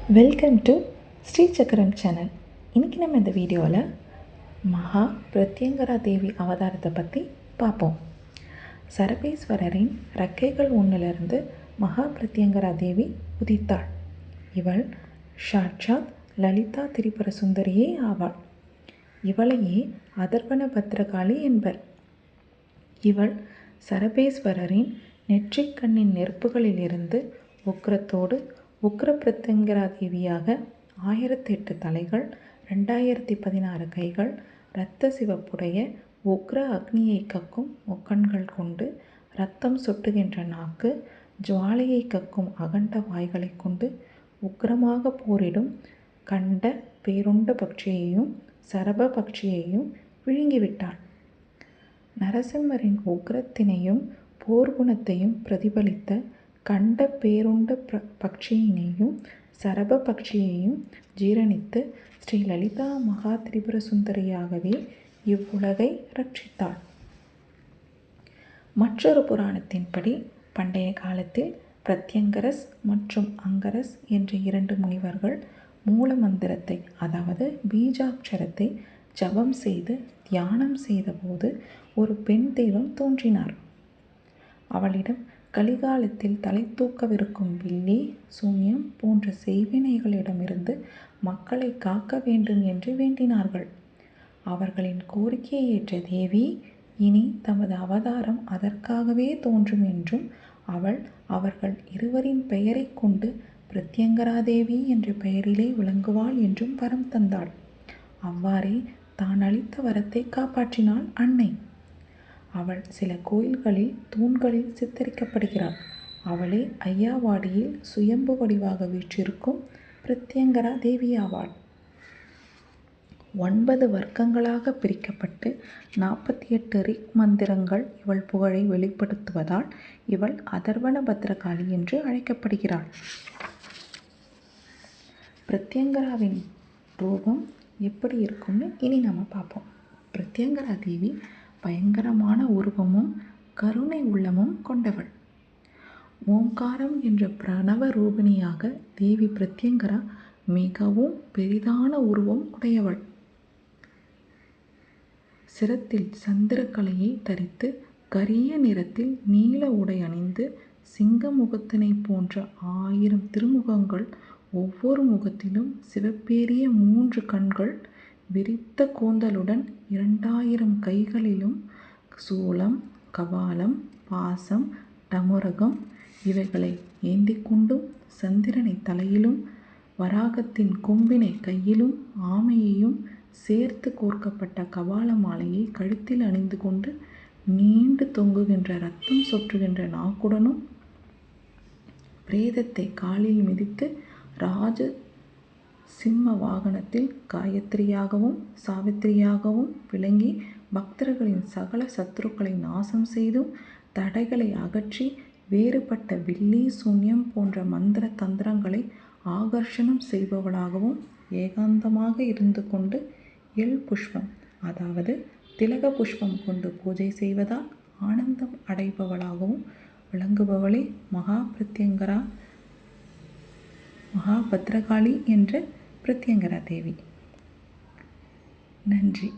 Welcome to Sri சக்கரம் channel. இன்றைக்கி நம்ம இந்த வீடியோவில் மகா பிரத்யங்கரா தேவி அவதாரத்தை பற்றி பார்ப்போம். சரபேஸ்வரரின் ரெக்கைகள் ஒன்றிலிருந்து மகா பிரத்யங்கரா தேவி உதித்தாள். இவள் சாட்சாத் லலிதா திரிபுர சுந்தரியே ஆவாள். இவளையே அதர்வன பத்ரகாளி என்பர். இவள் சரபேஸ்வரரின் நெற்றிக்கண்ணின் நெருப்புகளிலிருந்து உக்கிரத்தோடு உக்கிர பிரத்யங்கரா தேவியாக 1008 தலைகள், 2016 கைகள், இரத்த சிவப்புடைய உக்ர அக்னியை கக்கும் முக்கண்கள் கொண்டு, இரத்தம் சொட்டுகின்ற நாக்கு, ஜுவாலையை கக்கும் அகண்ட வாய்களை கொண்டு உக்கிரமாக போரிடும் கண்ட பேருண்ட பக்ஷியையும் சரப பக்ஷியையும் விழுங்கிவிட்டாள். நரசிம்மரின் உக்கிரத்தினையும் போர்க்குணத்தையும் பிரதிபலித்த கண்ட பேருண்ட பக்ஷியினையும் சரப பக்ஷியையும் ஜீரணித்து ஸ்ரீ லலிதா மகா திரிபுர சுந்தரியாகவே இவ்வுலகை ரட்சித்தாள். மற்றொரு புராணத்தின்படி பண்டைய காலத்தில் பிரத்யங்கரஸ் மற்றும் அங்கரஸ் என்ற 2 முனிவர்கள் மூல மந்திரத்தை, அதாவது பீஜாட்சரத்தை ஜபம் செய்து தியானம் செய்தபோது ஒரு பெண் தெய்வம் தோன்றினார். அவளிடம் கலிகாலத்தில் தலை தூக்கவிருக்கும் வில்லி, சூன்யம் போன்ற செய்வினைகளிடமிருந்து மக்களை காக்க வேண்டும் என்று வேண்டினார்கள். அவர்களின் கோரிக்கையை ஏற்ற தேவி இனி தமது அவதாரம் அதற்காகவே தோன்றும் என்றும், அவர்கள் இருவரின் பெயரை கொண்டு பிரத்யங்கரா தேவி என்ற பெயரிலே விளங்குவாள் என்றும் வரம் தந்தாள். அவ்வாறே தான் அளித்த வரத்தை காப்பாற்றினாள் அன்னை. அவள் சில கோயில்களில் தூண்களில் சித்தரிக்கப்படுகிறாள். அவளே ஐயாவாடியில் சுயம்பு வடிவாக வீற்றிருக்கும் பிரத்யங்கரா தேவியாவாள். 9 வர்க்கங்களாக பிரிக்கப்பட்டு 48 ரிக் மந்திரங்கள் இவள் புகழை வெளிப்படுத்துவதால் இவள் அதர்வன பத்ரகாளி என்று அழைக்கப்படுகிறாள். பிரத்யங்கராவின் ரூபம் எப்படி இருக்கும்னு இனி நம்ம பார்ப்போம். பிரத்யங்கரா தேவி பயங்கரமான உருவமும் கருணை உள்ளமும் கொண்டவள். ஓங்காரம் என்ற பிரணவ ரூபிணியாக தேவி பிரத்யங்கரா மிகவும் பெரிதான உருவம் உடையவள். சிரத்தில் சந்திரக்கலையை தரித்து கரிய நிறத்தில் நீல உடை அணிந்து சிங்க முகத்தினை போன்ற 1000 திருமுகங்கள், ஒவ்வொரு முகத்திலும் சிவப்பேறிய 3 கண்கள், விரித்த கூந்தலுடன் 2000 கைகளிலும் சூலம், கபாலம், பாசம், டமுரகம் இவைகளை ஏந்தி கொண்டும், சந்திரனை தலையிலும் வராகத்தின் கொம்பினை கையிலும் ஆமையையும் சேர்த்து கோர்க்கப்பட்ட கபால மாலையை கழுத்தில் அணிந்து கொண்டு நீண்டு தொங்குகின்ற இரத்தம் சொற்றுகின்ற நாக்குடனும், பிரேதத்தை காலில் மிதித்து ராஜ சிம்ம வாகனத்தில் காயத்ரியாகவும் சாவித்திரியாகவும் விளங்கி பக்தர்களின் சகல சத்துருக்களை நாசம் செய்தும் தடைகளை அகற்றி வேறுபட்ட வில்லி, சூன்யம் போன்ற மந்திர தந்திரங்களை ஆகர்ஷணம் செய்பவளாகவும் ஏகாந்தமாக இருந்து கொண்டு எல் புஷ்பம், அதாவது திலக புஷ்பம் கொண்டு பூஜை செய்வதால் ஆனந்தம் அடைபவளாகவும் விளங்குபவளே மகா பிரத்யங்கரா மகா பத்ரகாளி என்ற பிரத்யங்கரா தேவி. நன்றி.